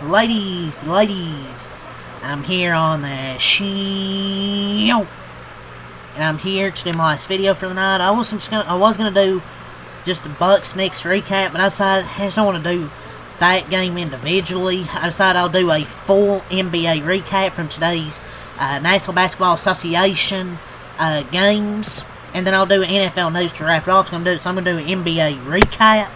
ladies, I'm here on the show, and I'm here to do my last video for the night. I was gonna do just a Bucks Knicks recap, but I decided I just don't want to do that game individually. I decided I'll do a full NBA recap from today's National Basketball Association games, and then I'll do NFL news to wrap it off. So I'm gonna do an NBA recap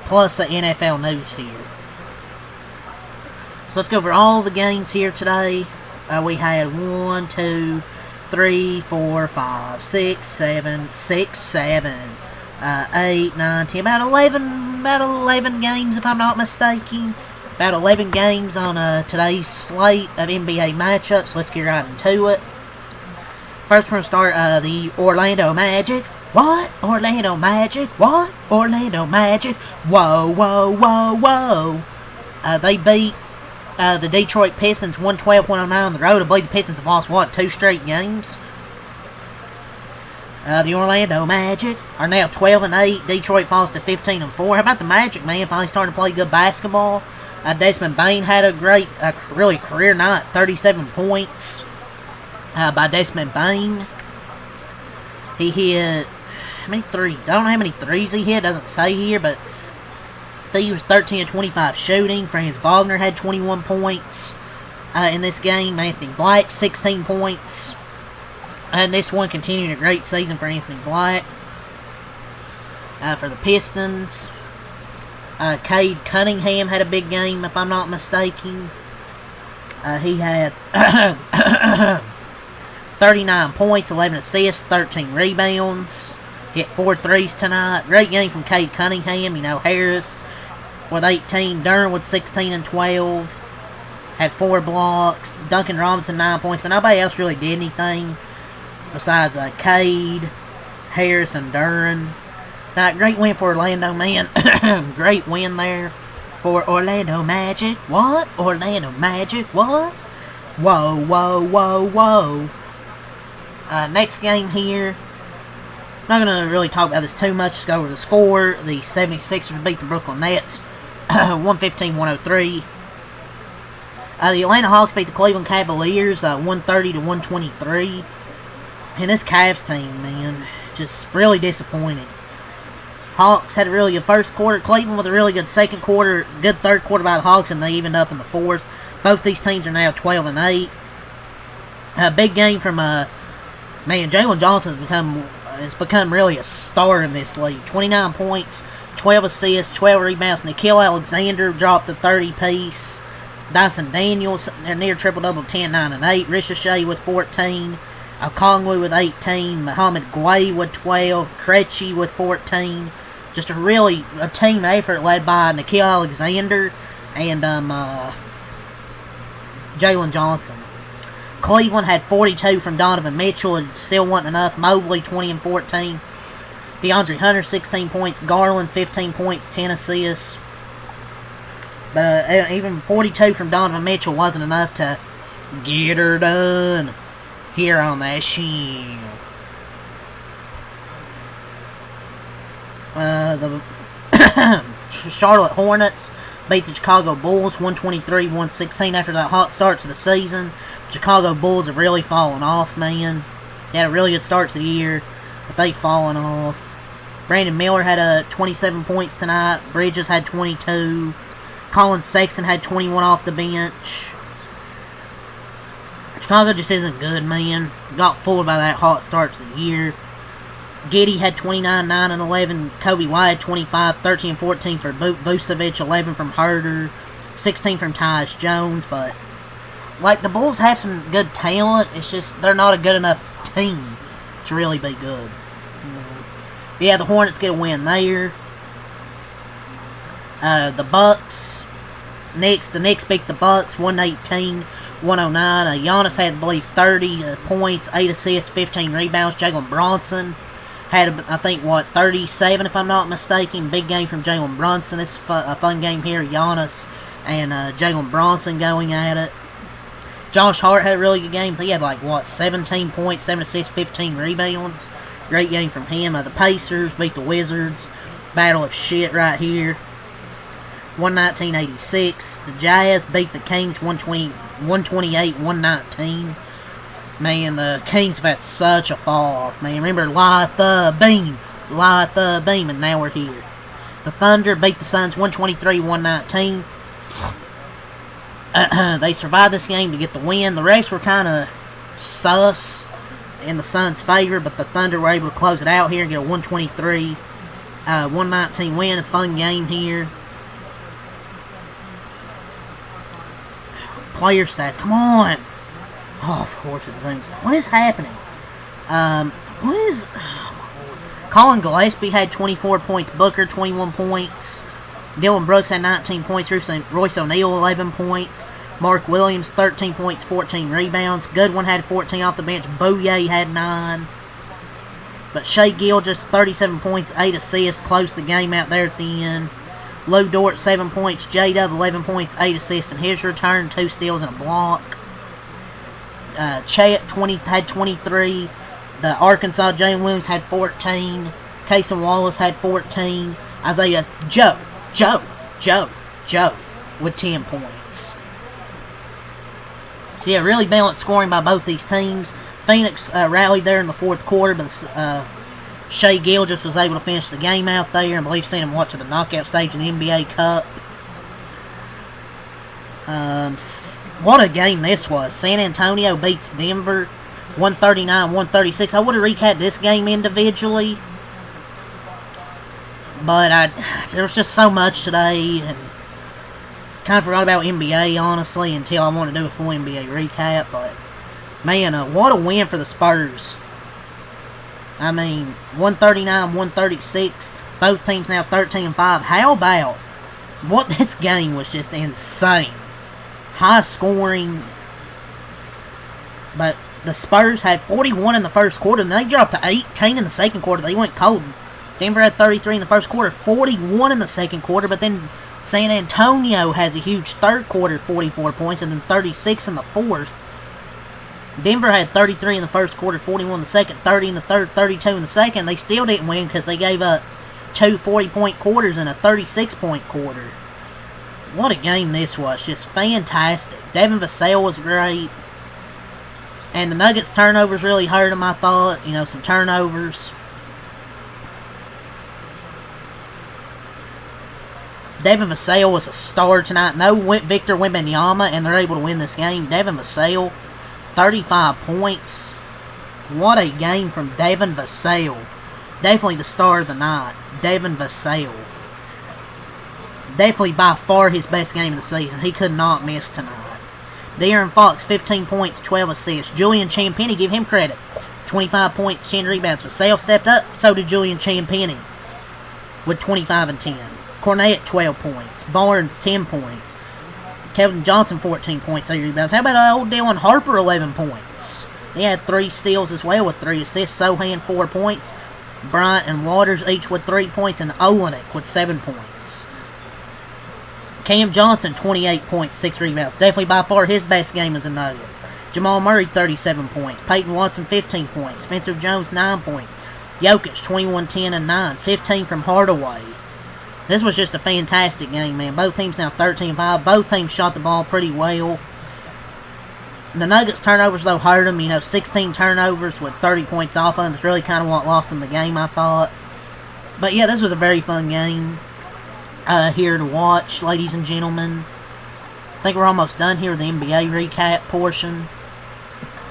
plus the NFL news here. So let's go over all the games here today. We had 1, 2, 3, 4, 5, 6, 7, 8, 9, 10, about 11 games if I'm not mistaken. About 11 games on today's slate of NBA matchups. Let's get right into it. First, we're going to start the Orlando Magic. What? Orlando Magic? What? Orlando Magic? Whoa, whoa, whoa, whoa. They beat the Detroit Pistons 112-109 on the road. I believe the Pistons have lost, what, 2 straight games? The Orlando Magic are now 12-8. Detroit falls to 15-4. How about the Magic, man? Finally starting to play good basketball. Desmond Bane had a great, really career night. 37 points by Desmond Bane. He hit, how many threes? I don't know how many threes he hit. It doesn't say here, but he was 13-25 shooting. Franz Wagner had 21 points in this game. Anthony Black, 16 points. And this one continued a great season for Anthony Black. For the Pistons, Cade Cunningham had a big game, if I'm not mistaken. He had 39 points, 11 assists, 13 rebounds. Hit 4 threes tonight. Great game from Cade Cunningham. You know, Harris with 18, Duren with 16 and 12. Had 4 blocks. Duncan Robinson 9 points, but nobody else really did anything besides Cade, Harris, and Duren. Now, great win for Orlando, man. Great win there for Orlando Magic. What? Orlando Magic? What? Whoa, whoa, whoa, whoa. Next game here. I'm not going to really talk about this too much. Just go over the score. The 76ers beat the Brooklyn Nets 115-103. The Atlanta Hawks beat the Cleveland Cavaliers 130-123. And this Cavs team, man, just really disappointing. Hawks had a really good first quarter. Cleveland with a really good second quarter. Good third quarter by the Hawks, and they evened up in the fourth. Both these teams are now 12-8. A big game from man, Jalen Johnson has become really a star in this league. 29 points, 12 assists, 12 rebounds. Nickeil Alexander dropped the 30-piece. Dyson Daniels near triple-double, 10, 9, and 8. Ricochet with 14. Okongwu with 18. Muhammad Gueye with 12. Krejci with 14. Just a team effort led by Nickeil Alexander and Jalen Johnson. Cleveland had 42 from Donovan Mitchell. It still wasn't enough. Mobley 20 and 14. DeAndre Hunter 16 points. Garland 15 points, 10 assists. But even 42 from Donovan Mitchell wasn't enough to get her done here on that show. The Charlotte Hornets beat the Chicago Bulls 123-116 after that hot start to the season. Chicago Bulls have really fallen off, man. They had a really good start to the year, but they've fallen off. Brandon Miller had 27 points tonight. Bridges had 22. Colin Sexton had 21 off the bench. Chicago just isn't good, man. Got fooled by that hot start to the year. Giddey had 29, 9, and 11. Kobe White 25, 13, and 14 for Vucevic, 11 from Herter, 16 from Tyus Jones. But, like, the Bulls have some good talent. It's just they're not a good enough team to really be good. Yeah, the Hornets get a win there. The Bucks. The Knicks beat the Bucks 118-109. Giannis had, I believe, 30 points, 8 assists, 15 rebounds. Jalen Brunson had, I think, 37 if I'm not mistaken. Big game from Jalen Brunson. This is a fun game here. Giannis and Jalen Brunson going at it. Josh Hart had a really good game. He had, 17 points, 7 assists, 15 rebounds. Great game from him. The Pacers beat the Wizards. Battle of shit right here. 119-86. The Jazz beat the Kings 128-119. Man, the Kings have had such a fall off, man. Remember, light the beam, and now we're here. The Thunder beat the Suns 123-119. They survived this game to get the win. The refs were kind of sus in the Suns' favor, but the Thunder were able to close it out here and get a 123-119 win. A fun game here. Player stats, come on. Oh, of course it zooms. What is happening? Colin Gillespie had 24 points. Booker, 21 points. Dylan Brooks had 19 points. Royce O'Neal, 11 points. Mark Williams, 13 points, 14 rebounds. Goodwin had 14 off the bench. Bouye had 9. But Shai Gilgeous, 37 points, 8 assists. Closed the game out there at the end. Lou Dort, 7 points. J-Dub, 11 points, 8 assists in his return. 2 steals and a block. Chet had 23. The Arkansas Jalen Williams had 14. Cason Wallace had 14. Isaiah Joe with 10 points. So yeah, really balanced scoring by both these teams. Phoenix rallied there in the fourth quarter, but Shai Gilgeous was able to finish the game out there. I believe seen him watch the knockout stage in the NBA Cup. What a game this was. San Antonio beats Denver 139-136. I would have recapped this game individually, but there was just so much today, and kind of forgot about NBA, honestly, until I wanted to do a full NBA recap. But, man, what a win for the Spurs. I mean, 139-136. Both teams now 13-5. How about what this game was just insane. High scoring. But the Spurs had 41 in the first quarter, and they dropped to 18 in the second quarter. They went cold. Denver had 33 in the first quarter, 41 in the second quarter, but then San Antonio has a huge third quarter, 44 points, and then 36 in the fourth. Denver had 33 in the first quarter, 41 in the second, 30 in the third, 32 in the second. They still didn't win because they gave up 2 40-point quarters and a 36-point quarter. What a game this was. Just fantastic. Devin Vassell was great. And the Nuggets turnovers really hurt them, I thought. You know, some turnovers. Devin Vassell was a star tonight. No Victor Wembanyama, and they're able to win this game. Devin Vassell, 35 points. What a game from Devin Vassell. Definitely the star of the night. Devin Vassell. Definitely by far his best game of the season. He could not miss tonight. De'Aaron Fox, 15 points, 12 assists. Julian Champagnie, give him credit. 25 points, 10 rebounds. Vassell stepped up, so did Julian Champagnie with 25 and 10. Cornette, 12 points. Barnes, 10 points. Keldon Johnson, 14 points, 8 rebounds. How about old Dylan Harper, 11 points? He had 3 steals as well with 3 assists. Sohan, 4 points. Bryant and Waters each with 3 points. And Olenek with 7 points. Cam Johnson, 28 points, 6 rebounds. Definitely by far his best game as a Nugget. Jamal Murray, 37 points. Peyton Watson, 15 points. Spencer Jones, 9 points. Jokic, 21, 10, and 9. 15 from Hardaway. This was just a fantastic game, man. Both teams now 13-5. Both teams shot the ball pretty well. The Nuggets turnovers, though, hurt them. You know, 16 turnovers with 30 points off of them is really kind of what lost them the game, I thought. But, yeah, this was a very fun game here to watch, ladies and gentlemen. I think we're almost done here with the NBA recap portion.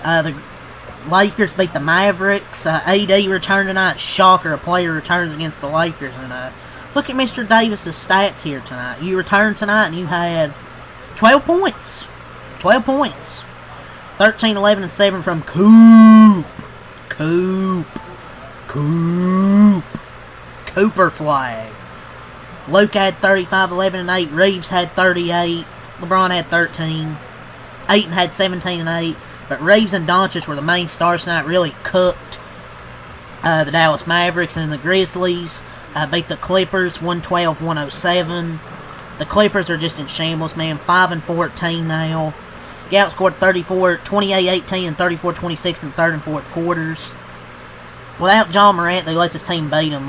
The Lakers beat the Mavericks. AD returned tonight. Shocker, a player returns against the Lakers. And look at Mr. Davis's stats here tonight. You returned tonight and you had 12 points. 12 points. 13, 11, and 7 from Cooper Flag. Luke had 35, 11, and 8. Reeves had 38. LeBron had 13. Ayton had 17 and 8. But Reeves and Doncic were the main stars tonight. Really cooked the Dallas Mavericks, and the Grizzlies beat the Clippers 112-107. The Clippers are just in shambles, man. 5-14 now. Gallup scored 28-18 and 34-26 in the third and fourth quarters. Without John Morant, they let this team beat them.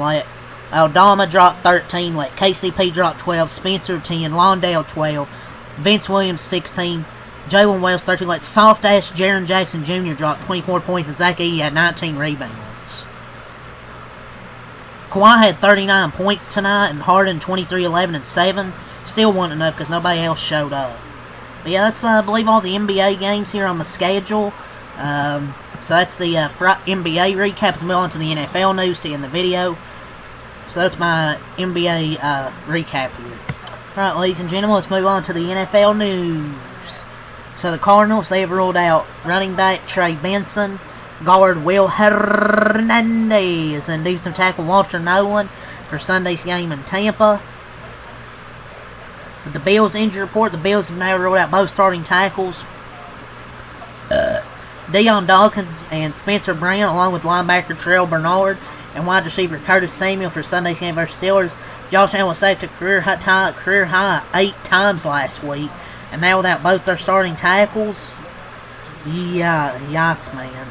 Aldama dropped 13. Let KCP drop 12. Spencer 10. Londale 12. Vince Williams 16. Jalen Wells 13. Let soft-ass Jaren Jackson Jr. drop 24 points. And Zach Edey had 19 rebounds. Kawhi had 39 points tonight. And Harden 23, 11, and 7. Still wasn't enough because nobody else showed up. But yeah, that's, I believe, all the NBA games here on the schedule. So that's the NBA recap. Let's move on to the NFL news to end the video. So that's my NBA recap here. Alright, ladies and gentlemen, let's move on to the NFL news. So the Cardinals, they have ruled out running back Trey Benson, guard Will Hernandez, and defensive tackle Walter Nolan for Sunday's game in Tampa. With the Bills injury report, the Bills have now ruled out both starting tackles. Deion Dawkins and Spencer Brown, along with linebacker Terrell Bernard and wide receiver Curtis Samuel for Sunday's game versus Steelers. Josh Allen was sacked a career high 8 times last week, and now without both their starting tackles, yeah, yikes, man.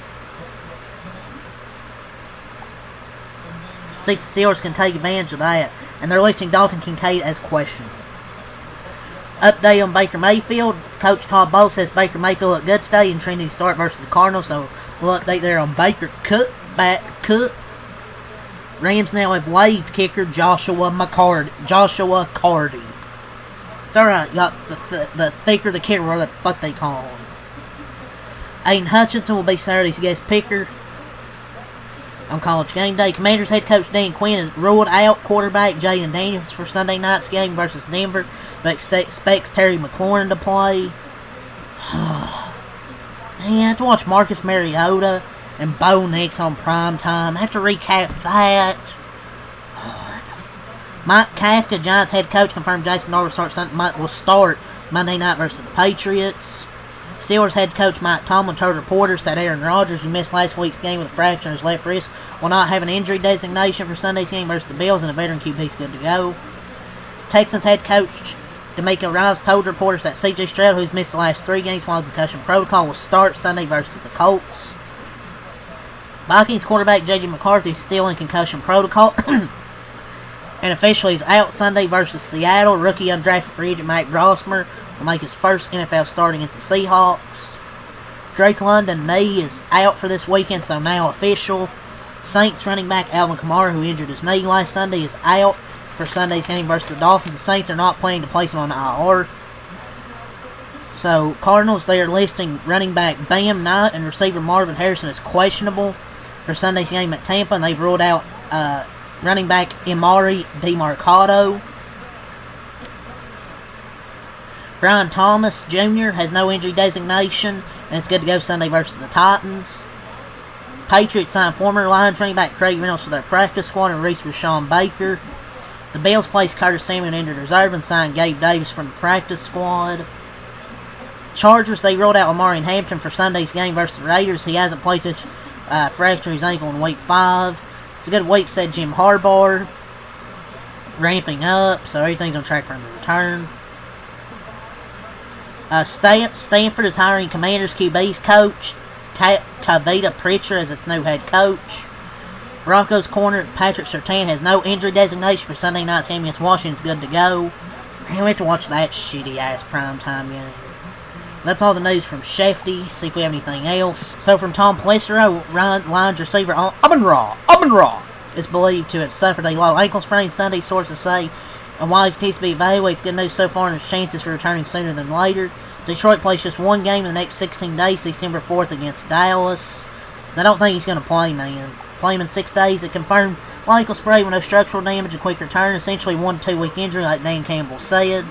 See if the Steelers can take advantage of that, and they're listing Dalton Kincaid as questionable. Update on Baker Mayfield. Coach Todd Bowles says Baker Mayfield looked good today and trending to start versus the Cardinals, so we'll update there on Baker Cut. Rams now have waived kicker Joshua Cardi. It's alright, got the thicker the kicker, whatever the fuck they call him. Aiden Hutchinson will be Saturday's guest picker on College Game Day. Commanders head coach Dan Quinn has ruled out quarterback Jayden Daniels for Sunday night's game versus Denver, but expects Terry McLaurin to play. Man, to watch Marcus Mariota and Bo Nix on prime time. I have to recap that. Mike Kafka, Giants head coach, confirmed Jackson Arnold will start Monday night versus the Patriots. Steelers head coach Mike Tomlin told reporters that Aaron Rodgers, who missed last week's game with a fracture in his left wrist, will not have an injury designation for Sunday's game versus the Bills, and a veteran QB's good to go. Texans head coach DeMeco Ryals told reporters that C.J. Stroud, who's missed the last 3 games while in concussion protocol, will start Sunday versus the Colts. Vikings quarterback J.J. McCarthy is still in concussion protocol and officially is out Sunday versus Seattle. Rookie undrafted free agent Matt Grossmer will make his first NFL start against the Seahawks. Drake London knee is out for this weekend, so now official. Saints running back Alvin Kamara, who injured his knee last Sunday, is out for Sunday's game versus the Dolphins. The Saints are not planning to place him on IR. So, Cardinals, they are listing running back Bam Knight and receiver Marvin Harrison as questionable for Sunday's game at Tampa, and they've ruled out running back Emari DeMarcado. Brian Thomas Jr. has no injury designation, and it's good to go Sunday versus the Titans. Patriots signed former Lions running back Craig Reynolds for their practice squad and Reese Rashawn Baker. The Bills placed Curtis Samuel injured reserve and signed Gabe Davis from the practice squad. Chargers, they rolled out Omarion Hampton for Sunday's game versus the Raiders. He hasn't played since fracturing his ankle in week 5. It's a good week, said Jim Harbaugh. Ramping up, so everything's on track for him to return. Stanford is hiring Commanders QB's coach Tavita Pritchard as its new head coach. Broncos corner Patrick Surtain has no injury designation for Sunday night's game against Washington's good to go. Man, we have to watch that shitty ass primetime game. That's all the news from Shefty. See if we have anything else. So from Tom Pelissero, Lions receiver Amon-Ra is believed to have suffered a low ankle sprain Sunday, sources say. And while he continues to be evaluated, it's good news so far in his chances for returning sooner than later. Detroit plays just one game in the next 16 days, December 4th against Dallas. So I don't think he's going to play, man. Play him in 6 days. It confirmed ankle sprain with no structural damage and quick return. Essentially 1 to 2 week injury, like Dan Campbell said.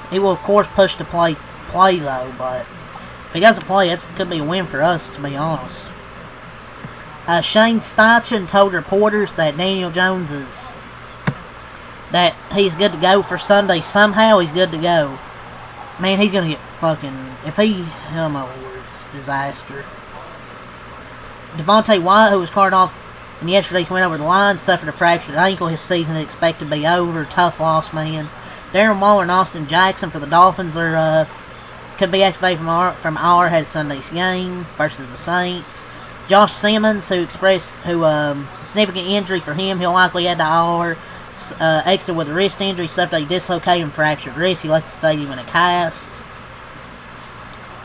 He will, of course, push to play though, but if he doesn't play, it could be a win for us, to be honest. Shane Steichen told reporters that Daniel Jones that he's good to go for Sunday. Somehow he's good to go. Man, he's going to get fucking... oh my lord, it's a disaster. Devontae Wyatt, who was carted off in yesterday's win over the Lions, suffered a fractured ankle. His season is expected to be over. Tough loss, man. Darren Waller and Austin Jackson for the Dolphins could be activated from our head Sunday's game versus the Saints. Josh Simmons, significant injury for him. He'll likely add to IR. Exited with a wrist injury, suffered a dislocated and fractured wrist. He left the stadium in a cast.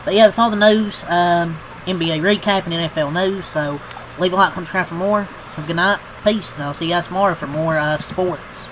But yeah, that's all the news. NBA recap and NFL news. So leave a like, subscribe for more. Have a good night. Peace. And I'll see you guys tomorrow for more sports.